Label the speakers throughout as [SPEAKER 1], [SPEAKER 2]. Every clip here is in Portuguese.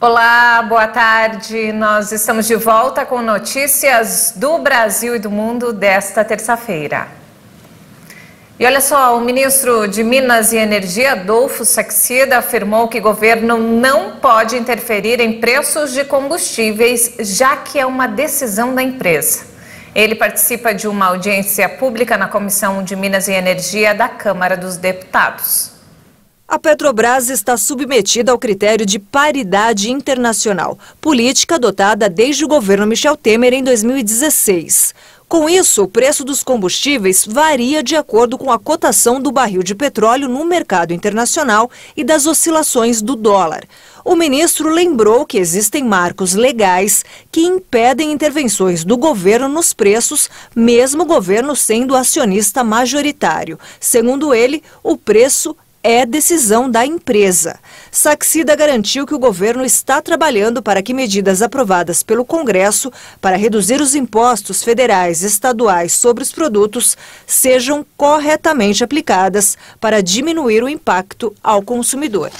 [SPEAKER 1] Olá, boa tarde. Nós estamos de volta com notícias do Brasil e do mundo desta terça-feira. E olha só, o ministro de Minas e Energia, Adolfo Saxida, afirmou que o governo não pode interferir em preços de combustíveis, já que é uma decisão da empresa. Ele participa de uma audiência pública na Comissão de Minas e Energia da Câmara dos Deputados.
[SPEAKER 2] A Petrobras está submetida ao critério de paridade internacional, política adotada desde o governo Michel Temer em 2016. Com isso, o preço dos combustíveis varia de acordo com a cotação do barril de petróleo no mercado internacional e das oscilações do dólar. O ministro lembrou que existem marcos legais que impedem intervenções do governo nos preços, mesmo o governo sendo acionista majoritário. Segundo ele, o preço é decisão da empresa. Saxida garantiu que o governo está trabalhando para que medidas aprovadas pelo Congresso para reduzir os impostos federais e estaduais sobre os produtos sejam corretamente aplicadas para diminuir o impacto ao consumidor.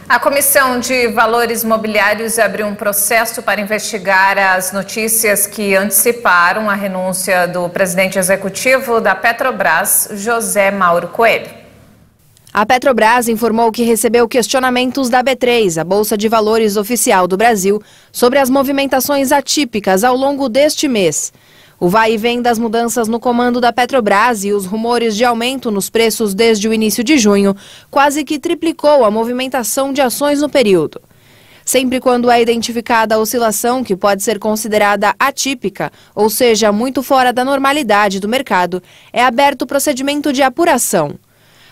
[SPEAKER 1] A Comissão de Valores Mobiliários abriu um processo para investigar as notícias que anteciparam a renúncia do presidente executivo da Petrobras, José Mauro Coelho.
[SPEAKER 3] A Petrobras informou que recebeu questionamentos da B3, a Bolsa de Valores oficial do Brasil, sobre as movimentações atípicas ao longo deste mês. O vai e vem das mudanças no comando da Petrobras e os rumores de aumento nos preços desde o início de junho quase que triplicou a movimentação de ações no período. Sempre quando é identificada a oscilação que pode ser considerada atípica, ou seja, muito fora da normalidade do mercado, é aberto o procedimento de apuração.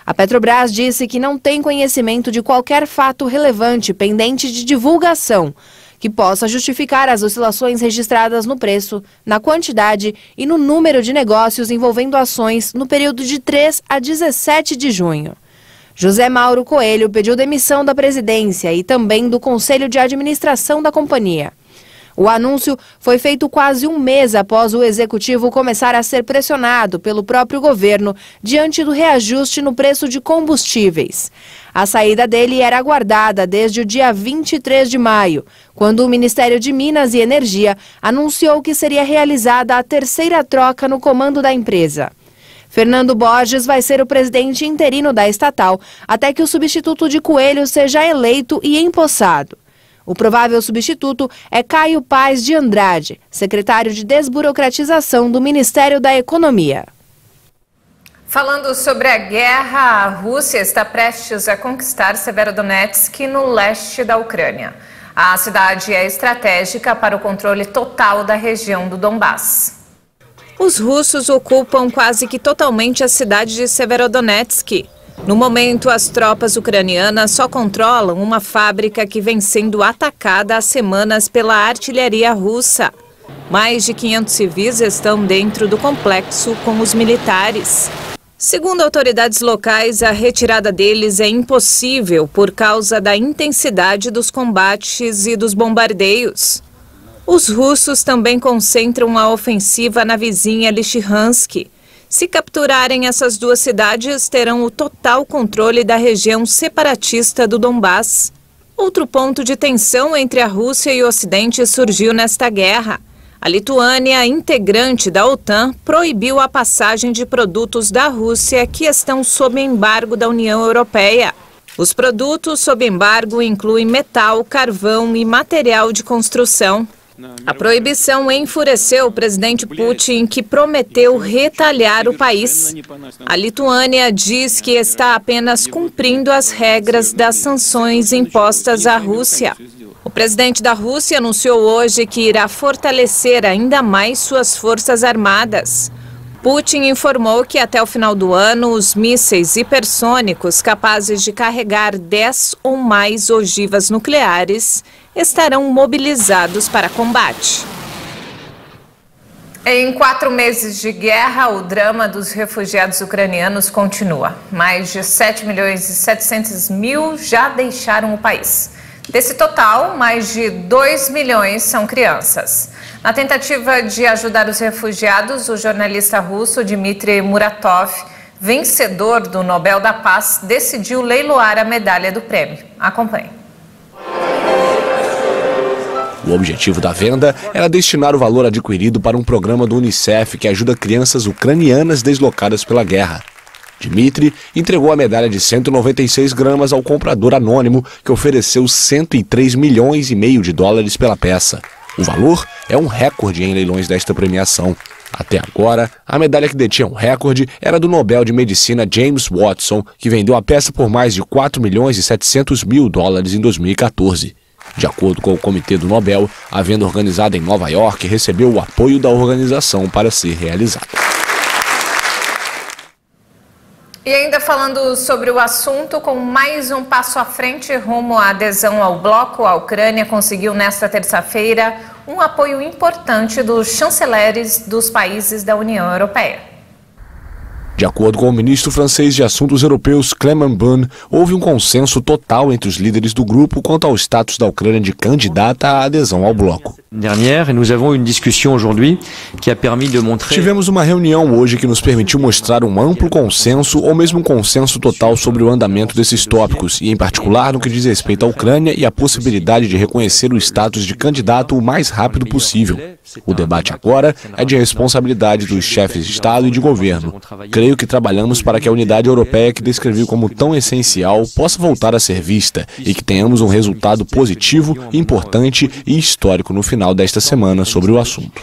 [SPEAKER 3] A Petrobras disse que não tem conhecimento de qualquer fato relevante pendente de divulgação que possa justificar as oscilações registradas no preço, na quantidade e no número de negócios envolvendo ações no período de 3 a 17 de junho. José Mauro Coelho pediu demissão da presidência e também do Conselho de Administração da companhia. O anúncio foi feito quase um mês após o executivo começar a ser pressionado pelo próprio governo diante do reajuste no preço de combustíveis. A saída dele era aguardada desde o dia 23 de maio, quando o Ministério de Minas e Energia anunciou que seria realizada a terceira troca no comando da empresa. Fernando Borges vai ser o presidente interino da estatal até que o substituto de Coelho seja eleito e empossado. O provável substituto é Caio Paes de Andrade, secretário de Desburocratização do Ministério da Economia.
[SPEAKER 1] Falando sobre a guerra, a Rússia está prestes a conquistar Severodonetsk, no leste da Ucrânia. A cidade é estratégica para o controle total da região do Donbass. Os russos ocupam quase que totalmente a cidade de Severodonetsk. No momento, as tropas ucranianas só controlam uma fábrica que vem sendo atacada há semanas pela artilharia russa. Mais de 500 civis estão dentro do complexo com os militares. Segundo autoridades locais, a retirada deles é impossível por causa da intensidade dos combates e dos bombardeios. Os russos também concentram a ofensiva na vizinha Lysychansk. Se capturarem essas duas cidades, terão o total controle da região separatista do Donbass. Outro ponto de tensão entre a Rússia e o Ocidente surgiu nesta guerra. A Lituânia, integrante da OTAN, proibiu a passagem de produtos da Rússia que estão sob embargo da União Europeia. Os produtos sob embargo incluem metal, carvão e material de construção. A proibição enfureceu o presidente Putin, que prometeu retalhar o país. A Lituânia diz que está apenas cumprindo as regras das sanções impostas à Rússia. O presidente da Rússia anunciou hoje que irá fortalecer ainda mais suas forças armadas. Putin informou que até o final do ano, os mísseis hipersônicos capazes de carregar 10 ou mais ogivas nucleares estarão mobilizados para combate. Em 4 meses de guerra, o drama dos refugiados ucranianos continua. Mais de 7.700.000 já deixaram o país. Desse total, mais de 2 milhões são crianças. Na tentativa de ajudar os refugiados, o jornalista russo Dmitry Muratov, vencedor do Nobel da Paz, decidiu leiloar a medalha do prêmio. Acompanhe.
[SPEAKER 4] O objetivo da venda era destinar o valor adquirido para um programa do Unicef que ajuda crianças ucranianas deslocadas pela guerra. Dmitry entregou a medalha de 196 gramas ao comprador anônimo, que ofereceu 103,5 milhões de dólares pela peça. O valor é um recorde em leilões desta premiação. Até agora, a medalha que detinha um recorde era do Nobel de Medicina James Watson, que vendeu a peça por mais de 4,7 milhões em 2014. De acordo com o Comitê do Nobel, a venda organizada em Nova York recebeu o apoio da organização para ser realizada.
[SPEAKER 1] E ainda falando sobre o assunto, com mais um passo à frente rumo à adesão ao bloco, a Ucrânia conseguiu nesta terça-feira um apoio importante dos chanceleres dos países da União Europeia.
[SPEAKER 4] De acordo com o ministro francês de Assuntos Europeus, Clément Beaune, houve um consenso total entre os líderes do grupo quanto ao status da Ucrânia de candidata à adesão ao bloco. Tivemos uma reunião hoje que nos permitiu mostrar um amplo consenso ou mesmo um consenso total sobre o andamento desses tópicos e, em particular, no que diz respeito à Ucrânia e a possibilidade de reconhecer o status de candidato o mais rápido possível. O debate agora é de responsabilidade dos chefes de Estado e de governo. Creio que trabalhamos para que a unidade europeia que descrevi como tão essencial possa voltar a ser vista e que tenhamos um resultado positivo, importante e histórico no final desta semana sobre o assunto.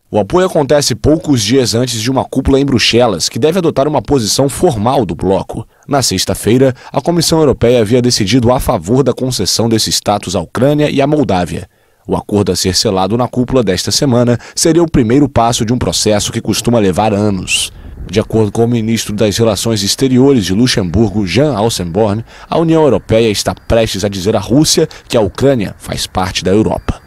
[SPEAKER 4] O apoio acontece poucos dias antes de uma cúpula em Bruxelas, que deve adotar uma posição formal do bloco. Na sexta-feira, a Comissão Europeia havia decidido a favor da concessão desse status à Ucrânia e à Moldávia. O acordo a ser selado na cúpula desta semana seria o primeiro passo de um processo que costuma levar anos. De acordo com o ministro das Relações Exteriores de Luxemburgo, Jan Asselborn, a União Europeia está prestes a dizer à Rússia que a Ucrânia faz parte da Europa.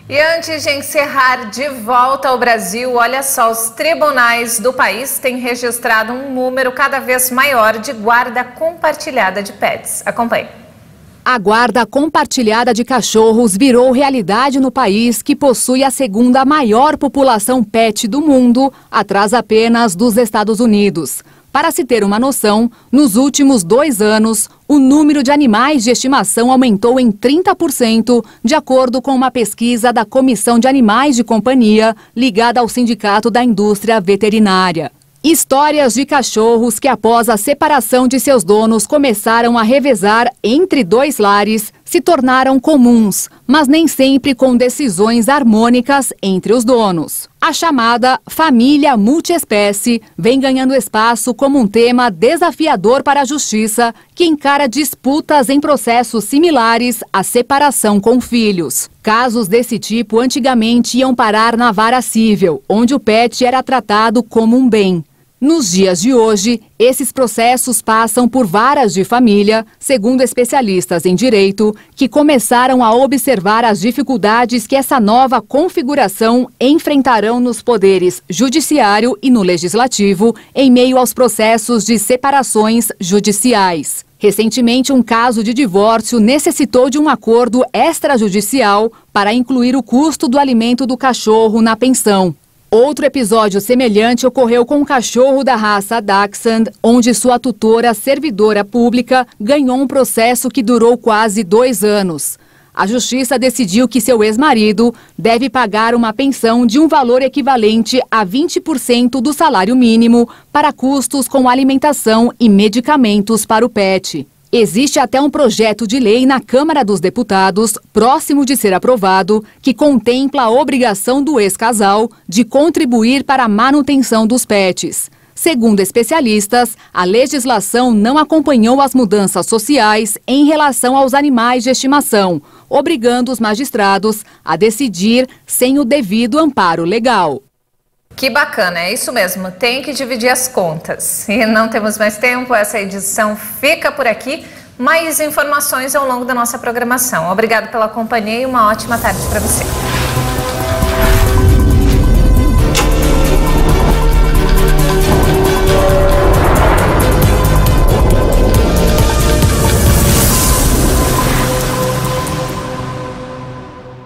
[SPEAKER 1] E antes de encerrar, de volta ao Brasil, olha só, os tribunais do país têm registrado um número cada vez maior de guarda compartilhada de pets. Acompanhe.
[SPEAKER 5] A guarda compartilhada de cachorros virou realidade no país, que possui a segunda maior população pet do mundo, atrás apenas dos Estados Unidos. Para se ter uma noção, nos últimos 2 anos, o número de animais de estimação aumentou em 30%, de acordo com uma pesquisa da Comissão de Animais de Companhia, ligada ao Sindicato da Indústria Veterinária. Histórias de cachorros que, após a separação de seus donos, começaram a revezar entre 2 lares, se tornaram comuns, mas nem sempre com decisões harmônicas entre os donos. A chamada família multiespécie vem ganhando espaço como um tema desafiador para a justiça, que encara disputas em processos similares à separação com filhos. Casos desse tipo antigamente iam parar na vara civil, onde o pet era tratado como um bem. Nos dias de hoje, esses processos passam por varas de família, segundo especialistas em direito, que começaram a observar as dificuldades que essa nova configuração enfrentarão nos poderes judiciário e no legislativo, em meio aos processos de separações judiciais. Recentemente, um caso de divórcio necessitou de um acordo extrajudicial para incluir o custo do alimento do cachorro na pensão. Outro episódio semelhante ocorreu com um cachorro da raça Dachshund, onde sua tutora servidora pública ganhou um processo que durou quase 2 anos. A justiça decidiu que seu ex-marido deve pagar uma pensão de um valor equivalente a 20% do salário mínimo para custos com alimentação e medicamentos para o pet. Existe até um projeto de lei na Câmara dos Deputados, próximo de ser aprovado, que contempla a obrigação do ex-casal de contribuir para a manutenção dos pets. Segundo especialistas, a legislação não acompanhou as mudanças sociais em relação aos animais de estimação, obrigando os magistrados a decidir sem o devido amparo legal.
[SPEAKER 1] Que bacana, é isso mesmo, tem que dividir as contas. E não temos mais tempo, essa edição fica por aqui. Mais informações ao longo da nossa programação. Obrigado pela companhia e uma ótima tarde para você.